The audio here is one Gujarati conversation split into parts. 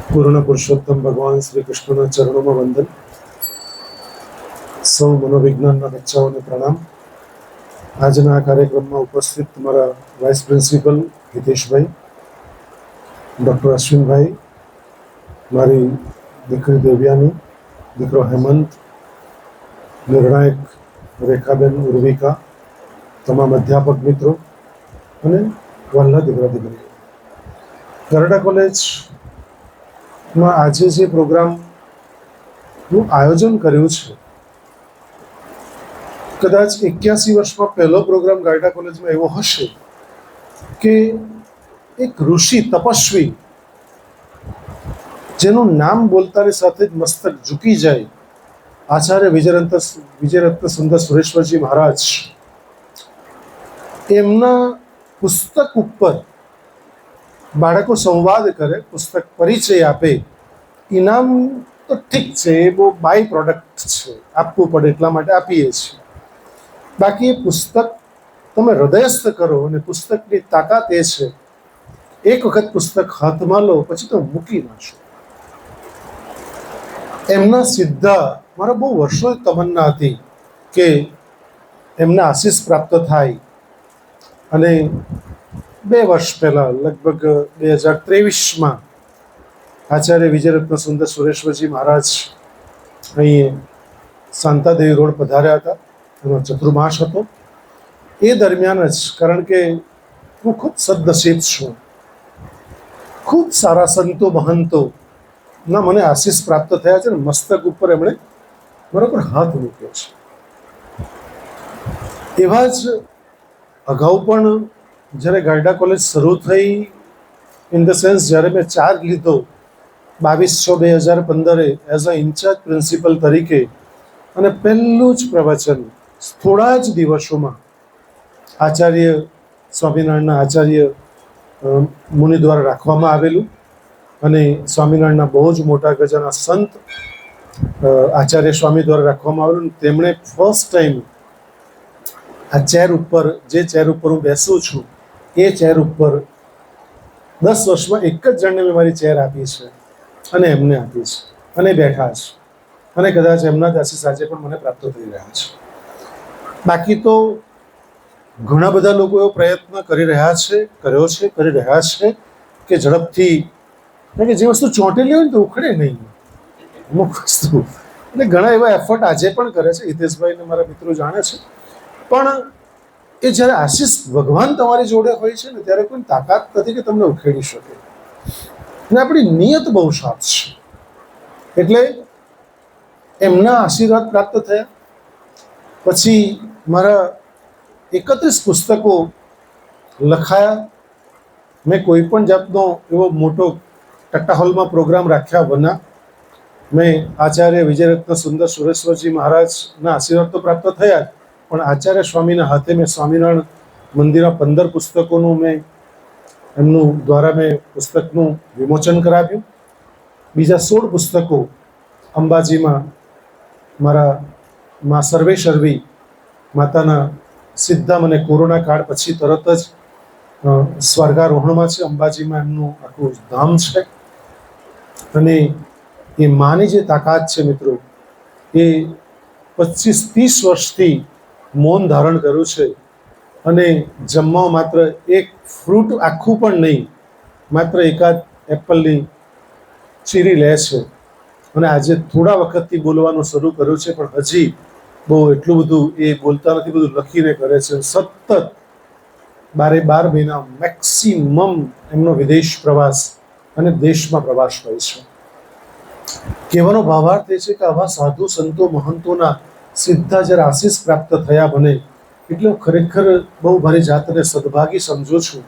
પૂર્ણ પુરુષોત્તમ ભગવાન શ્રી કૃષ્ણના ચરણોમાં વંદન. સૌ મનોવિજ્ઞાનના બચ્ચાઓને પ્રણામ. આજના આ કાર્યક્રમમાં ઉપસ્થિત તમારા વાઇસ પ્રિન્સિપલ હિતેશભાઈ, ડૉક્ટર અશ્વિનભાઈ, મારી દીકરી દેવ્યાની, દીકરો હેમંત, નિર્ણાયક રેખાબેન ઉર્વિકા, તમામ અધ્યાપક મિત્રો અને વહાલા દીકરા દીકરીઓ. ગરડા કોલેજમાં આજે જે પ્રોગ્રામનું આયોજન કર્યું છે, કદાચ 81 વર્ષમાં પહેલો પ્રોગ્રામ ગારડા કોલેજમાં એવો હશે કે એક ઋષિ તપસ્વી જેનું નામ બોલતાની સાથે જ મસ્તક ઝૂકી જાય, આચાર્ય વિજયરત્ન સુંદર સુરેશ્વરજી મહારાજ, એમના પુસ્તક ઉપર બાળકો સંવાદ કરે, પુસ્તક પરિચય આપે. ઇનામ તો ઠીક છે, એ બહુ બાય પ્રોડક્ટ છે, આપવું પડે એટલા માટે આપીએ છીએ. બાકી એ પુસ્તક તમે હૃદયસ્થ કરો અને પુસ્તકની તાકાત એ છે, એક વખત પુસ્તક હાથમાં લો પછી તો મૂકી ના છો. એમના સીધા મારા બહુ વર્ષોની તમન્ના હતી કે એમના આશીષ પ્રાપ્ત થાય. અને 2 વર્ષ પહેલાં લગભગ 2023માં આચાર્ય વિજયરત્ન સુંદર સુરેશ્વરજી મહારાજ અહીં શાંતાદેવી રોડ પધાર્યા હતા. એનો ચતુર્માસ હતો. એ દરમિયાન જ, કારણ કે હું ખૂબ સદનસીબ છું, ખૂબ સારા સંતો મહંતો ના મને આશીષ પ્રાપ્ત થયા છે ને મસ્તક ઉપર એમણે મારા પર હાથ મૂક્યો છે. એવા જ અગાઉ પણ જ્યારે ગારડા કોલેજ શરૂ થઈ, ઇન ધ સેન્સ જ્યારે મેં ચાર્જ લીધો 22/6/2015 એઝ અ ઇન્ચાર્જ પ્રિન્સિપલ તરીકે, અને પહેલું જ પ્રવચન થોડા જ દિવસોમાં આચાર્ય સ્વામિનારાયણના આચાર્ય મુનિ દ્વારા રાખવામાં આવેલું. અને સ્વામિનારાયણના બહુ જ મોટા ગજાના સંત આચાર્ય સ્વામી દ્વારા રાખવામાં આવેલું. તેમણે ફર્સ્ટ ટાઈમ આ ચેર ઉપર, જે ચેર ઉપર હું બેસું છું, એ ચેર ઉપર 10 વર્ષમાં એક જ જણને મેં મારી ચેર આપી છે અને એમને આપી છે અને બેઠા છે. અને કદાચ એમના જ આશીષ આજે પણ મને પ્રાપ્ત થઈ રહ્યા છે. બાકી તો ઘણા બધા લોકો એવો પ્રયત્ન કરી રહ્યા છે, કરી રહ્યા છે કે ઝડપથી, કારણ કે જે વસ્તુ ચોંટેલી હોય ને તો ઉખડે નહીં અમુક વસ્તુ. એટલે ઘણા એવા એફર્ટ આજે પણ કરે છે, હિતેશભાઈને મારા મિત્રો જાણે છે. પણ એ જ્યારે આશીષ ભગવાન તમારી જોડે હોય છે ને, ત્યારે કોઈ તાકાત નથી કે તમને ઉખેડી શકે. અને આપણી નિયત બહુ સાફ છે. એટલે એમના આશીર્વાદ પ્રાપ્ત થયા. પછી મારા 31 પુસ્તકો લખાયા. મેં કોઈ પણ જાતનો એવો મોટો ટટ્ટા હોલમાં પ્રોગ્રામ રાખ્યા વના. મેં આચાર્ય વિજયરત્ન સુંદર સુરેશ્વરજી મહારાજના આશીર્વાદ તો પ્રાપ્ત થયા જ, પણ આચાર્ય સ્વામીના હાથે મેં સ્વામિનારાયણ મંદિરના 15 પુસ્તકોનું એમનું દ્વારા મેં પુસ્તકનું વિમોચન કરાવ્યું. બીજા 16 પુસ્તકો અંબાજીમાં મારા મા સર્વેશર્વી માતાના સીધા મને કોરોના કાળ પછી તરત જ સ્વર્ગારોહણમાં છે. અંબાજીમાં એમનું આખું ધામ છે. અને એ માની જે તાકાત છે મિત્રો, એ 25-30 વર્ષથી મૌન ધારણ કર્યું છે. અને જમવા માત્ર એક ફ્રૂટ આખું પણ નહીં, માત્ર એકાદ એપલની ચીરી લે છે. અને આજે થોડા વખતથી બોલવાનું શરૂ કર્યું છે, પણ હજી બહુ એટલું બધું એ બોલતા નથી, બધું લખીને કરે છે. સતત 12 મહિના મેક્સિમમ એમનો વિદેશ પ્રવાસ અને દેશમાં પ્રવાસ હોય છે. કહેવાનો ભાવાર્થ એ છે કે આવા સાધુ સંતો મહંતોના સીધા જ્યારે આશીષ પ્રાપ્ત થયા મને, એટલે હું ખરેખર બહુ મારી જાતને સદભાગી સમજું છું.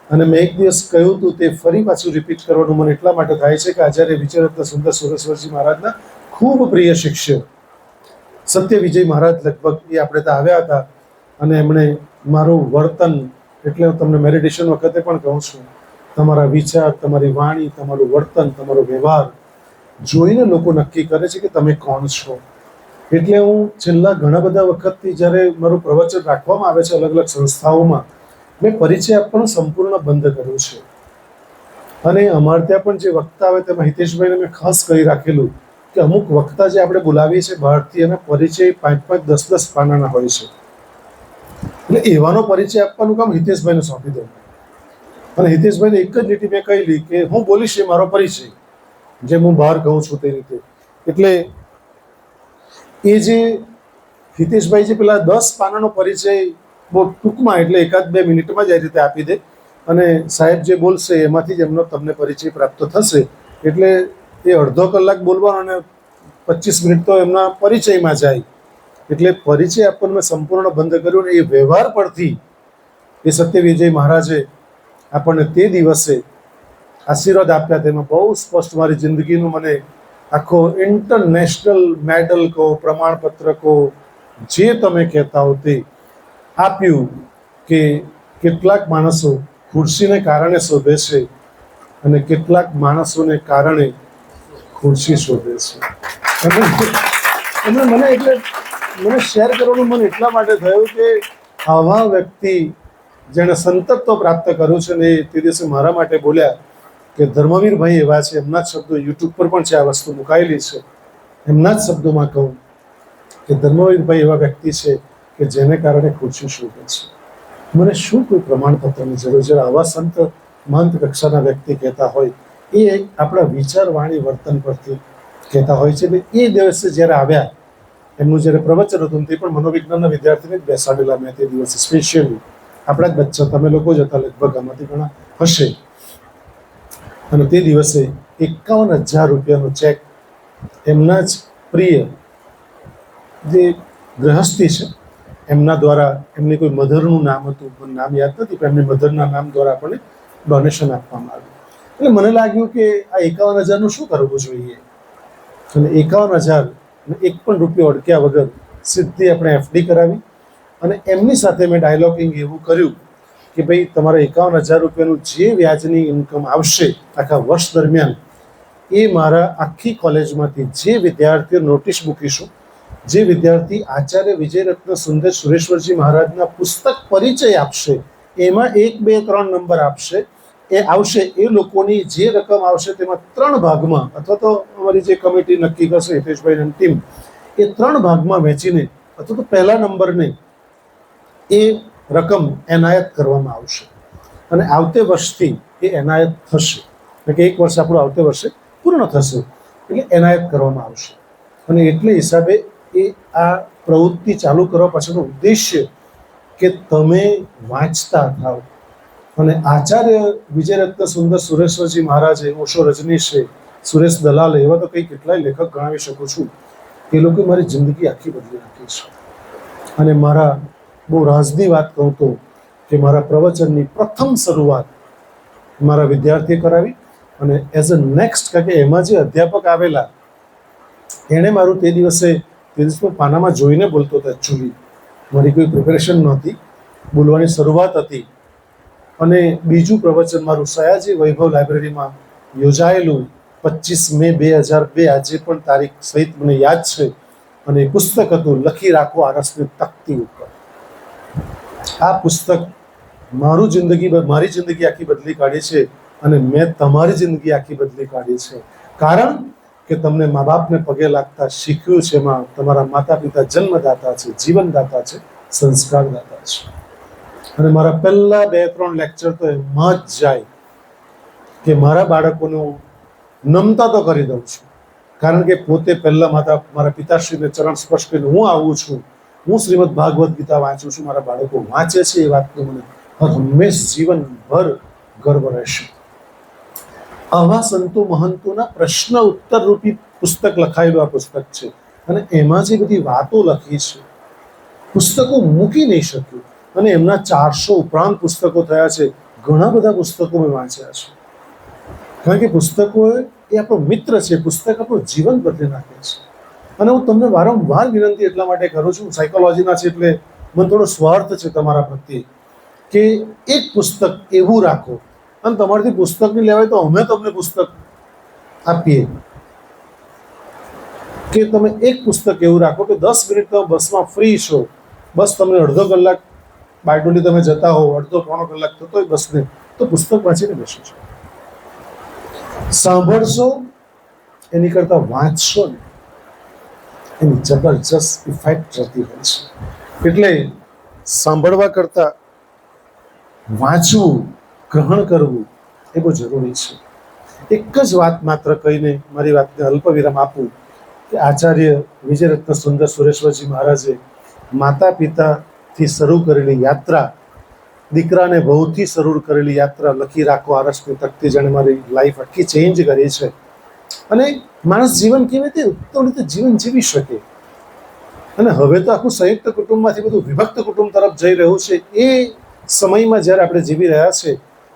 અને મેં એક દિવસ કહ્યું હતું, તે ફરી પાછું રિપીટ કરવાનું મને એટલા માટે થાય છે કે આચાર્ય વિજયરત્ન સુંદર સુરેશ્વરજી મહારાજના ખૂબ પ્રિય શિષ્ય સત્ય વિજય મહારાજ, લગભગ એ આપણે ત્યાં આવ્યા હતા. અને એમણે મારું વર્તન, એટલે હું તમને મેડિટેશન વખતે પણ કહું છું, તમારા વિચાર, તમારી વાણી, તમારું વર્તન, તમારો વ્યવહાર જોઈને લોકો નક્કી કરે છે કે તમે કોણ છો. એટલે હું છેલ્લા ઘણા બધા વખતથી જ્યારે મારું પ્રવચન રાખવામાં આવે છે અલગ અલગ સંસ્થાઓમાં, મેં પરિચય આપવાનું સંપૂર્ણ બંધ કર્યું છે. અને અમારે ત્યાં પણ જે વક્તા આવે તેમાં હિતેશભાઈને મેં ખાસ કહી રાખેલું કે અમુક વક્તા જે આપણે બોલાવીએ છીએ બહારથી એના પરિચય 5-5, 10-10 પાનાના હોય છે. એટલે એવાનો પરિચય આપવાનું કામ હિતેશભાઈને સોંપી દઉં. અને હિતેશભાઈને એક જ લીટી મેં કહેલી કે હું બોલીશ એ મારો પરિચય, જેમ હું બહાર કહું છું તે રીતે. એટલે એ જે હિતેશભાઈ જે પેલા 10 પાનાનો પરિચય બહુ ટૂંકમાં એટલે 1-2 મિનિટમાં જ આ રીતે આપી દે, અને સાહેબ જે બોલશે એમાંથી જ એમનો તમને પરિચય પ્રાપ્ત થશે. એટલે એ અડધો કલાક બોલવાનો અને 25 મિનિટ તો એમના પરિચયમાં જાય. એટલે પરિચય આપણને મેં સંપૂર્ણ બંધ કર્યું. ને એ વ્યવહાર પરથી એ સત્ય વિજય મહારાજે આપણને તે દિવસે આશીર્વાદ આપ્યા. તેમાં બહુ સ્પષ્ટ મારી જિંદગીનું મને આખો ઇન્ટરનેશનલ મેડલ કહો, પ્રમાણપત્ર કહો, જે તમે કહેતા હો તે આપ્યું. કે કેટલાક માણસો ખુરશીને કારણે શોધે છે અને કેટલાક માણસોને કારણે ખુરશી શોધે છે. એમણે મને એટલે મને શેર કરવાનું મન એટલા માટે થયું કે આવા વ્યક્તિ જેણે સંતત્વ પ્રાપ્ત કર્યું છે ને એ તે દિવસે મારા માટે બોલ્યા કે ધર્મવીરભાઈ એવા છે. એમના જ શબ્દો યુટ્યુબ પર પણ છે, આ વસ્તુ મુકાયેલી છે. એમના જ શબ્દોમાં કહું કે ધર્મવીરભાઈ એવા વ્યક્તિ છે કે જેને કારણે ખુરશી શોધે છે. મને શું કોઈ પ્રમાણપત્રની જરૂર છે? આવા સંત મહંત કક્ષાના વ્યક્તિ કહેતા હોય એ આપણા વિચાર, વાણી, વર્તન પરથી કહેતા હોય છે. એ દિવસે જ્યારે આવ્યા, એમનું જ્યારે પ્રવચન હતું તે પણ મનોવિજ્ઞાનના વિદ્યાર્થીને જ બેસાડેલા મેં તે દિવસે સ્પેશિયલી. આપણા જ બચ્ચા, તમે લોકો જ હતા લગભગ, આમાંથી ઘણા હશે. અને તે દિવસે 51,000 રૂપિયાનો ચેક એમના જ પ્રિય જે ગૃહસ્થી છે એમના દ્વારા, એમની કોઈ મધરનું નામ હતું, મને નામ યાદ નથી, પણ એમની મધરના નામ દ્વારા આપણને ડોનેશન આપવામાં આવ્યું. એટલે મને લાગ્યું કે આ 51,000નું શું કરવું જોઈએ. અને 51,000 એક પણ રૂપિયો અડક્યા વગર સીધી આપણે એફડી કરાવી. અને એમની સાથે મેં ડાયલોગિંગ એવું કર્યું કે ભાઈ તમારા 51,000 રૂપિયાનું જે વ્યાજની ઇન્કમ આવશે આખા વર્ષ દરમિયાન, એ મારા આખી કોલેજમાંથી જે વિદ્યાર્થીઓ નોટિસ મૂકીશું, જે વિદ્યાર્થી આચાર્ય વિજયરત્ન સુંદર સુરેશ્વરજી મહારાજના પુસ્તક પરિચય આપશે, એમાં 1, 2, 3 નંબર આવશે, એ લોકોની જે રકમ આવશે તેમાં 3 ભાગમાં, અથવા તો અમારી જે કમિટી નક્કી કરશે હિતેશભાઈ અને ટીમ, એ 3 ભાગમાં વહેંચીને અથવા તો પહેલા નંબરને એ રકમ એનાયત કરવામાં આવશે. અને આવતે વર્ષથી એ એનાયત થશે, એટલે કે 1 વર્ષ આપણું આવતે વર્ષે પૂર્ણ થશે એટલે એનાયત કરવામાં આવશે. અને એટલે હિસાબે એ આ પ્રવૃત્તિ ચાલુ કરવા પાછળનો ઉદ્દેશ્ય કે તમે વાંચતા થાવ. અને આચાર્ય વિજયરત્ન સુંદર સુરેશ્વરજી મહારાજે, ઓશો રજનીશે, સુરેશ દલાલ, એવા તો કંઈ કેટલાય લેખક ગણાવી શકું છું. એ લોકોએ મારી જિંદગી આખી બદલી નાખી છે. અને મારા બહુ રાજની વાત કહું તો કે મારા પ્રવચનની પ્રથમ શરૂઆત મારા વિદ્યાર્થીએ કરાવી. અને એઝ અ નેક્સ્ટ, કારણ કે એમાં જે અધ્યાપક આવેલા એણે મારું તે દિવસે પાનામાં જોઈને બોલતો હતો. એકચ્યુઅલી મારી કોઈ પ્રિપેરેશન નહોતી, બોલવાની શરૂઆત હતી. અને બીજું પ્રવચન મારું સયાજી વૈભવ લાઇબ્રેરીમાં યોજાયેલું 25 મે 2002, આજે પણ તારીખ સહિત મને યાદ છે. અને એ પુસ્તક હતું લખી રાખો આરસની તકતી ઉપર. આ પુસ્તક મારી જિંદગી આખી બદલી કાઢી છે. અને મેં તમારી જિંદગી આખી બદલી કાઢી છે. કારણ કે તમને મા બાપને પગે લાગતા શીખ્યું છે. એમાં તમારા માતા પિતા જન્મદાતા છે, જીવનદાતા છે, સંસ્કારદાતા છે. અને મારા પહેલા 2-3 લેક્ચર તો એમાં જ જાય કે મારા બાળકોને હું નમતા તો કરી દઉં છું, કારણ કે પોતે પહેલા મારા પિતાશ્રીને ચરણ સ્પર્શ કરીને હું આવું છું. હું શ્રીમદ ભાગવત ગીતા વાંચું છું, મારા બાળકો વાંચે છે. એ વાતનો મને હંમેશ જીવનભર ગર્વ રહેશે. આવા સંતો મહંતોના પ્રશ્ન ઉત્તર રૂપી પુસ્તક લખાયેલું આ પુસ્તક છે. અને એમાં જે બધી વાતો લખી છે, પુસ્તકો મૂકી નહીં શક્યું. અને એમના 400 ઉપરાંત પુસ્તકો થયા છે. ઘણા બધા પુસ્તકો મેં વાંચ્યા છે, કારણ કે પુસ્તકો એ આપણો મિત્ર છે. પુસ્તક આપણું જીવન બદલી નાખે છે. અને હું તમને વારંવાર વિનંતી એટલા માટે કરું છું, સાયકોલોજીના છે એટલે મને થોડો સ્વાર્થ છે તમારા પ્રત્યે, કે એક પુસ્તક એવું રાખો. અને તમારાથી પુસ્તક નહીં લેવાય તો અમે તમને પુસ્તક આપીએ, કે તમે એક પુસ્તક એવું રાખો કે 10 મિનિટ તમે બસમાં ફ્રી છો, બસ તમને અડધો કલાક બારડોલી તમે જતા હો, અડધો પોણો કલાક થતો હોય બસને, તો પુસ્તક વાંચીને બેસો છો. સાંભળશો એની કરતા વાંચશો ને એની જબરજસ્ત ઇફેક્ટ રહેતી હોય છે. એટલે સાંભળવા કરતા વાંચવું, ગ્રહણ કરવું એ બહુ જરૂરી છે. એક જ વાત માત્ર કહીને મારી વાતને અલ્પ વિરામ આપું કે આચાર્ય વિજયરત્ન સુંદર સુરેશ્વરજી મહારાજે માતા પિતાથી શરૂ કરેલી યાત્રા, દીકરાને બહુથી શરૂ કરેલી યાત્રા લખી રાખો આરસની તકતી, જેણે મારી લાઈફ આખી ચેન્જ કરી છે. અને માણસ જીવન કેવી રીતે ઉત્તમ રીતે જીવન જીવી શકે. અને હવે તો આખું સંયુક્ત કુટુંબમાંથી બધું વિભક્ત કુટુંબ તરફ જઈ રહ્યું છે. એ સમયમાં જ્યારે આપણે જીવી રહ્યા છે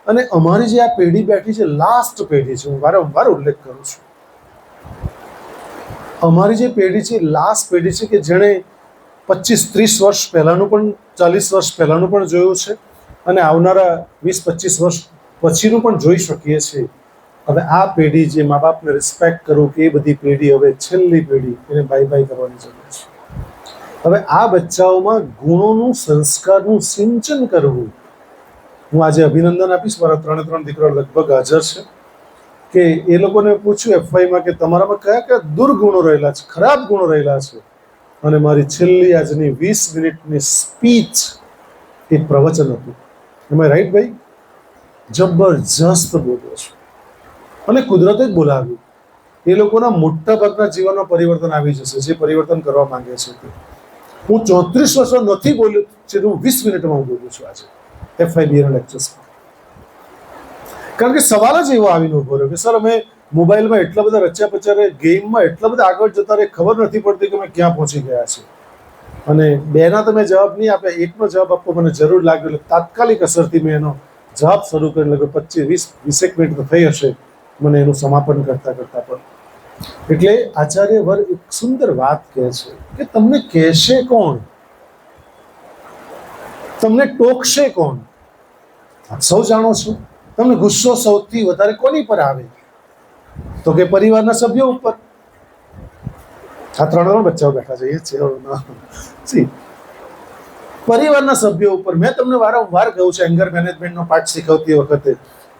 અને અમારી જે આ પેઢી બેઠી છે, લાસ્ટ પેઢી છે, હું વારંવાર ઉલ્લેખ કરું છું, અમારી જે પેઢી છે લાસ્ટ પેઢી છે કે જેણે 25-30 વર્ષ પહેલાનું પણ, 40 વર્ષ પહેલાનું પણ જોયું છે અને આવનારા 20-25 વર્ષ પછીનું પણ જોઈ શકીએ છીએ. હવે આ પેઢી જે મા બાપને રિસ્પેક્ટ કરવું કે એ બધી પેઢી હવે છેલ્લી પેઢી એને બાય બાય કરવાની જરૂર છે. હવે આ બચ્ચાઓમાં ગુણોનું, સંસ્કારનું સિંચન કરવું. હું આજે અભિનંદન આપીશ, મારા 3 દીકરા લગભગ હાજર છે, કે એ લોકોને પૂછ્યું એફવાયમાં કે તમારામાં કયા કયા દુર્ગુણો રહેલા છે, ખરાબ ગુણો રહેલા છે. અને મારી છેલ્લી આજની 20 મિનિટની સ્પીચ એ પ્રવચન હતું. એમાં રાઈટ ભાઈ? જબરજસ્ત બોલ્યો છું અને કુદરતે જ બોલાવ્યું. એ લોકોના મોટા ભાગના જીવનમાં પરિવર્તન આવી જશે, જે પરિવર્તન કરવા માંગે છે તે. હું 34 વર્ષ નથી બોલ્યો છે, હું 20 મિનિટમાં હું બોલું છું આજે FIBA લેક્ચર્સમાં. કારણ કે સવાલ જ એવો આવીને ઉભો રહ્યો કે સર અમે મોબાઈલમાં એટલા બધા રચ્યા પચ્યા, ગેમમાં એટલા બધા આગળ જતા રહે, ખબર નથી પડતી કે અમે ક્યાં પહોંચી ગયા છે. અને બેના તમે જવાબ નહીં આપ્યા, એકનો જવાબ આપવો મને જરૂર લાગ્યો, એટલે તાત્કાલિક અસરથી મેં એનો જવાબ શરૂ કરી. લગભગ 25-20 મિનિટ તો થઈ હશે મને એનું સમાપન કરતા પણ. એટલે આચાર્ય વર એક સુંદર વાત કહે છે કે તમને કહેશે કોણ, તમને ટોકશે કોણ? આપ સૌ જાણો છો. તમને ગુસ્સો સૌથી વધારે કોની પર આવે? તો કે પરિવારના સભ્યો ઉપર. આ 3 બચ્ચાઓ બેઠા છે, એ છે પરિવારના સભ્યો ઉપર. મેં તમને વારંવાર કહ્યું છે એંગર મેનેજમેન્ટનો પાઠ શીખવતી વખતે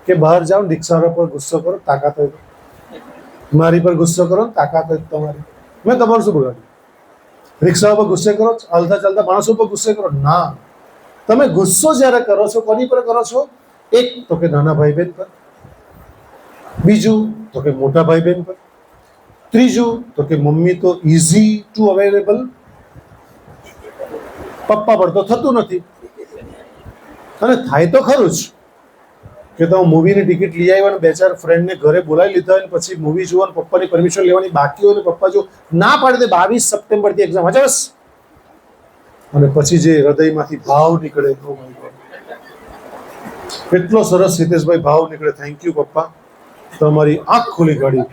કે બહાર જાઓ, રિક્ષાવાળા પર ગુસ્સો કરો, તાકાત હોય. મારી પર ગુસ્સો કરો, તાકાત હોય તમારી. મેં તમારું શું બગાડ્યું? રિક્ષા પર ગુસ્સે કરો, ચાલતા ચાલતા માણસો પર ગુસ્સે કરો? ના. તમે ગુસ્સો જ્યારે કરો છો, કોની પર કરો છો? એક તો કે નાના ભાઈ બહેન પર, બીજું તો કે મોટા ભાઈ બહેન પર, ત્રીજું તો કે મમ્મી તો ઇઝી ટુ અવેલેબલ, પપ્પા પર તો થતું નથી. અને થાય તો ખરું જ કે તમે મૂવીની ટિકિટ લઈ આવ્યા અને 2-4 ફ્રેન્ડને ઘરે બોલાવી લીધા હોય, પછી મૂવી જોવાનું પપ્પાની પરમિશન લેવાની બાકી હોય, પપ્પા જો ના પાડે 22 સપ્ટેમ્બરથી એક્ઝામ હજાસ, અને પછી જે હૃદયમાંથી ભાવ નીકળે, કેટલો સરસ હિતેશભાઈ ભાવ નીકળે, થેન્ક યુ પપ્પા, તમારી આંખ ખોલી કાઢી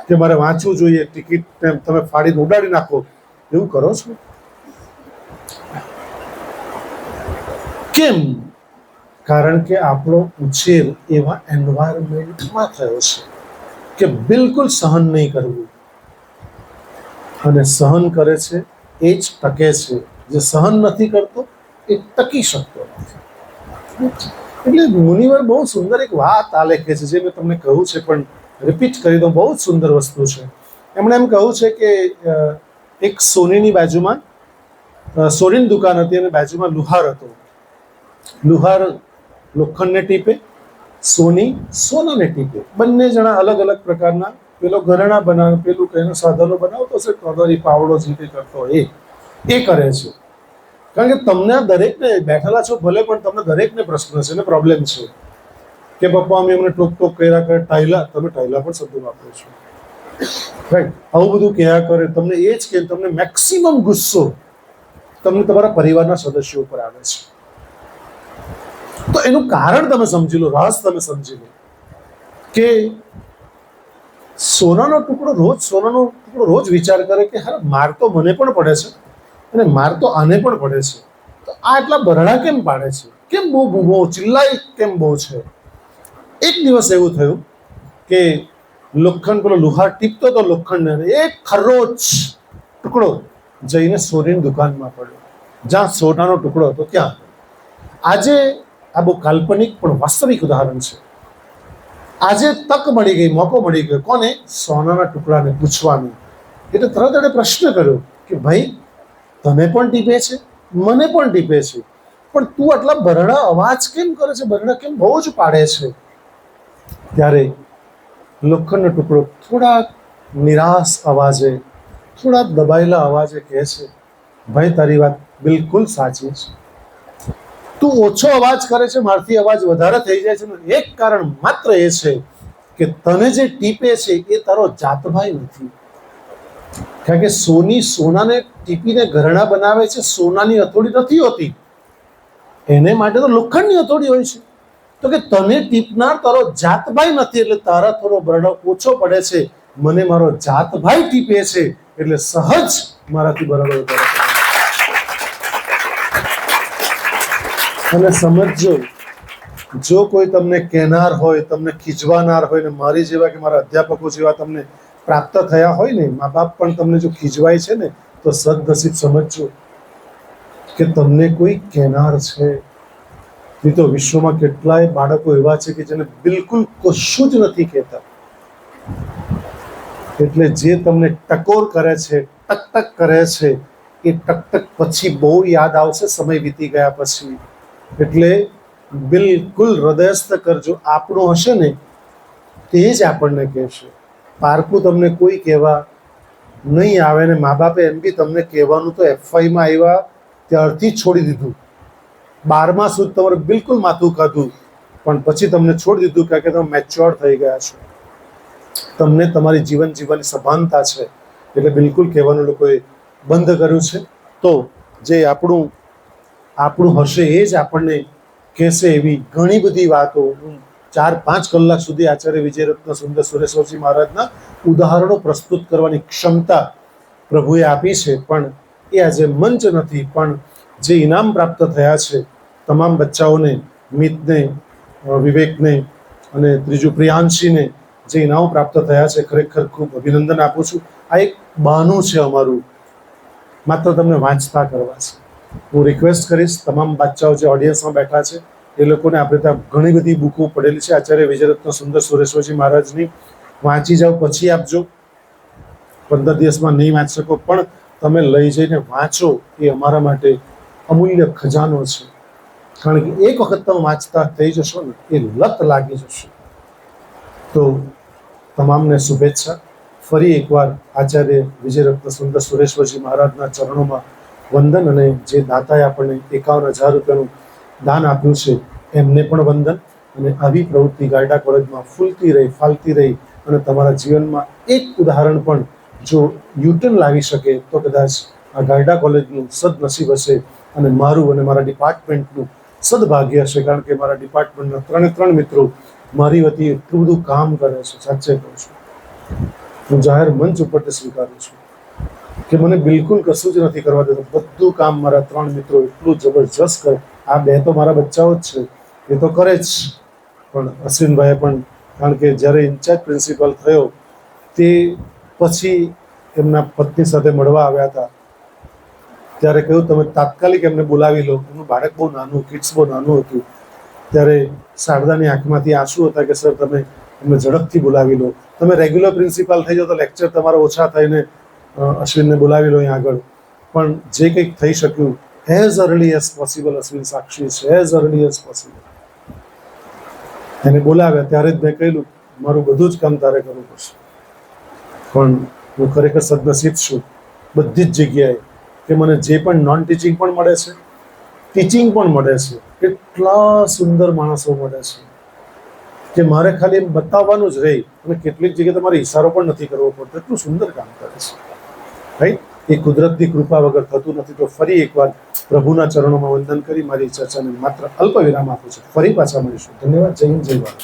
કે મારે વાંચવું જોઈએ, ટિકિટ તમે ફાડીને ઉડાડી નાખો. એવું કરો છો કેમ? કારણ કે આપણો ઉછેર એવા એન્વાયરમેન્ટમાં થયો છે કે બિલકુલ સહન નહીં કરવું. અને સહન કરે છે એ જ ટકે છે, જે સહન નથી કરતો એ ટકી શકતો નથી. એટલે મુનિવર બહુ સુંદર એક વાત આલેખે છે, જે મેં તમને કહ્યું છે પણ રિપીટ કરી દઉં. બહુ જ સુંદર વસ્તુ છે. એમણે એમ કહ્યું છે કે એક સોનીની બાજુમાં સોનીની દુકાન હતી અને બાજુમાં લુહાર હતો. લુહાર લોખંડને ટીપે, સોની સોનાને ટીપે. બંને જણા અલગ અલગ પ્રકારના, પેલો ઘરેણા બનાવે, પેલું કઈ સાધનો બનાવતો હશે, કદરી પાવડો જે કંઈ કરતો હોય એ કરે છે. કારણ કે તમને દરેકને બેઠેલા છો ભલે, પણ તમને દરેકને પ્રશ્ન છે ને પ્રોબ્લેમ છે કે પપ્પા અમે એમને ટોક ટોક કર્યા કરે, ટાઈલા, તમે ટાઈલા પણ શબ્દ વાપરો છો, રાઈટ? આવું બધું કયા કરે તમને. એ જ કે તમને મેક્સિમમ ગુસ્સો તમને તમારા પરિવારના સદસ્યો ઉપર આવે છે. તો એનું કારણ તમે સમજી લો, રહસ્ય તમે સમજી લો કે સોનાનો ટુકડો રોજ વિચાર કરે કે હા, માર તો મને પણ પડે છે અને માર તો આને પણ પડે છે, તો આ એટલા બરડા કેમ પાડે છે, કેમ બહુ ચિલ્લાય કેમ બહુ છે? એક દિવસ એવું થયું કે લોખંડ, પેલો લુહાર ટીપતો તો લોખંડને, એક ખરોચ ટુકડો જઈને સોનીની દુકાનમાં પડ્યો, જ્યાં સોનાનો ટુકડો હતો ત્યાં. આજે આ બહુ કાલ્પનિક પણ વાસ્તવિક ઉદાહરણ છે. આજે તક મળી ગઈ, મોકો મળી ગયો, કોને? સોનાના ટુકડાને પૂછવાનું. એટલે તરત એણે પ્રશ્ન કર્યો કે ભાઈ, તને પણ ટીપે છે, મને પણ ટીપે છે, પણ તું આટલા બરડા અવાજ કેમ કરે છે, બરડા કેમ બહુ જ પાડે છે? ત્યારે લોખંડનો ટુકડો થોડા નિરાશ અવાજે, થોડા દબાયેલા અવાજે કહે છે, ભાઈ તારી વાત બિલકુલ સાચી છે, તું ઓછો અવાજ કરે છે, મારથી અવાજ વધારે થઈ જાય છે. એક કારણ માત્ર એ છે કે તને જે ટીપે છે એ તારો જાતભાઈ નથી. કારણ કે સોનાને ટીપીને ઘરેણા બનાવે છે, સોનાની હથોડી નથી હોતી, એને માટે તો લોખંડની હથોડી હોય છે. તો કે તને ટીપનાર તારો જાતભાઈ નથી, એટલે તારા થોડો બરડો ઓછો પડે છે. મને મારો જાતભાઈ ટીપે છે એટલે સહજ મારાથી બરડો વધારે. અને સમજજો, જો કોઈ તમને કહેનાર હોય, તમને ખીજવાનાર હોય ને મારી જેવા કે મારા અધ્યાપકો જેવા તમને પ્રાપ્ત થયા હોય ને, મા બાપ પણ તમને જો ખીજવાય છે ને, તો સદનસીબ સમજજો કે તમને કોઈ કહેનાર છે. નહીં તો વિશ્વમાં કેટલાય બાળકો એવા છે કે જેને બિલકુલ કશું જ નથી કહેતા. એટલે જે તમને ટકોર કરે છે, ટક કરે છે, એ ટક પછી બહુ યાદ આવશે સમય વીતી ગયા પછી. એટલે બિલકુલ હૃદયસ્થ કરજો. આપણું હશે ને તે જ આપણને કહેશે. પારકું તમને કોઈ કહેવા નહીં આવે ને મા બાપે એમ બી તમને કહેવાનું તો FYમાં આવ્યા ત્યારથી જ છોડી દીધું. 12મા સુધી તમારે બિલકુલ માથું ખાધું, પણ પછી તમને છોડી દીધું કારણ કે તમે મેચ્યોર થઈ ગયા છો, તમને તમારી જીવન જીવવાની સભાનતા છે, એટલે બિલકુલ કહેવાનું લોકોએ બંધ કર્યું છે. તો જે આપણું હશે એ જ આપણને કહેશે. એવી ઘણી બધી વાતો 4-5 કલાક સુધી આચાર્ય વિજયરત્ન સુંદર સુરેશ્વરજી મહારાજના ઉદાહરણો પ્રસ્તુત કરવાની ક્ષમતા પ્રભુએ આપી છે, પણ એ આજે મંચ નથી. પણ જે ઇનામ પ્રાપ્ત થયા છે તમામ બચ્ચાઓને, મિતને, વિવેકને અને ત્રીજું પ્રિયાંશીને જે ઇનામો પ્રાપ્ત થયા છે, ખરેખર ખૂબ અભિનંદન આપું છું. આ એક બહાનું છે અમારું, માત્ર તમને વાંચતા કરવા છે. હું રિક્વેસ્ટ કરીશ તમામ બચ્ચાઓ જે ઓડિયન્સમાં બેઠા છે એ લોકોને, આપણે ત્યાં ઘણી બધી બુકો પડેલી છે આચાર્ય વિજયરત્ન સુંદર સુરેશ્વરજી મહારાજની, વાંચી જાઓ, પછી આપજો. 15 દિવસમાં નહીં વાંચી શકો પણ તમે લઈ જઈને વાંચો, એ અમારા માટે અમૂલ્ય ખજાનો છે. કારણ કે એક વખત તમે વાંચતા થઈ જશો ને, એ લત લાગી જશે. તો તમામને શુભેચ્છા. ફરી એકવાર આચાર્ય વિજયરત્ન સુંદર સુરેશ્વરજી મહારાજના ચરણોમાં વંદન, અને જે દાતાએ આપણને 51,000 રૂપિયાનું દાન આપ્યું છે એમને પણ વંદન. અને આવી પ્રવૃત્તિ ગાયડા કોલેજમાં ફૂલતી રહી, ફાલતી રહી, અને તમારા જીવનમાં એક ઉદાહરણ પણ જો યુટર્ન લાવી શકે તો કદાચ આ ગાયડા કોલેજનું સદનસીબ હશે, અને મારું અને મારા ડિપાર્ટમેન્ટનું સદભાગ્ય હશે. કારણ કે મારા ડિપાર્ટમેન્ટના 3 મિત્રો મારી વતી એટલું બધું કામ કરે છે. સાચે કહું છું, હું જાહેર મંચ ઉપરથી સ્વીકારું છું કે મને બિલકુલ કશું જ નથી કરવા દેતો. બધું કામ મારા 3 મિત્રો એટલું જબરજસ્ત કરે. આ 2 તો મારા બચ્ચાઓ જ છે, એ તો કરે જ. પણ અશ્વિનભાઈએ પણ, કારણ કે જ્યારે ઇન્ચાર્જ પ્રિન્સિપાલ થયો તે પછી એમના પત્ની સાથે મળવા આવ્યા હતા, ત્યારે કહ્યું તમે તાત્કાલિક એમને બોલાવી લો. એમનું બાળક બહુ નાનું, કિડ્સ બહુ નાનું હતું. ત્યારે શારદાની આંખમાંથી આંસુ હતા કે સર તમે એમને ઝડપથી બોલાવી લો. તમે રેગ્યુલર પ્રિન્સિપાલ થઈ જાઓ તો લેક્ચર તમારા ઓછા થઈને અશ્વિનને બોલાવી લો અહીં આગળ. પણ જે કંઈક થઈ શક્યું, as early as possible, Ashwin સાક્ષી છે, એઝ અર્લી એઝ પોસિબલ એને બોલાવ્યા. ત્યારે જ મેં કહ્યું મારું બધું જ કામ તારે કરવું પડશે. પણ હું ખરેખર સદનસીબ છું બધી જ જગ્યાએ કે મને જે પણ નોન ટીચિંગ પણ મળે છે, ટીચિંગ પણ મળે છે. કેટલા સુંદર માણસો મળે છે કે મારે ખાલી એમ બતાવવાનું જ રહી, અને કેટલીક જગ્યાએ તમારે ઇશારો પણ નથી કરવો પડતો. એટલું સુંદર કામ કરે છે, રાઈટ? એ કુદરતની કૃપા વગર થતું નથી. તો ફરી એકવાર પ્રભુના ચરણોમાં વંદન કરી મારી ચર્ચાને માત્ર અલ્પ વિરામ આપું છું. ફરી પાછા મળીશું. ધન્યવાદ. જય હિન્દ, જય ભારત.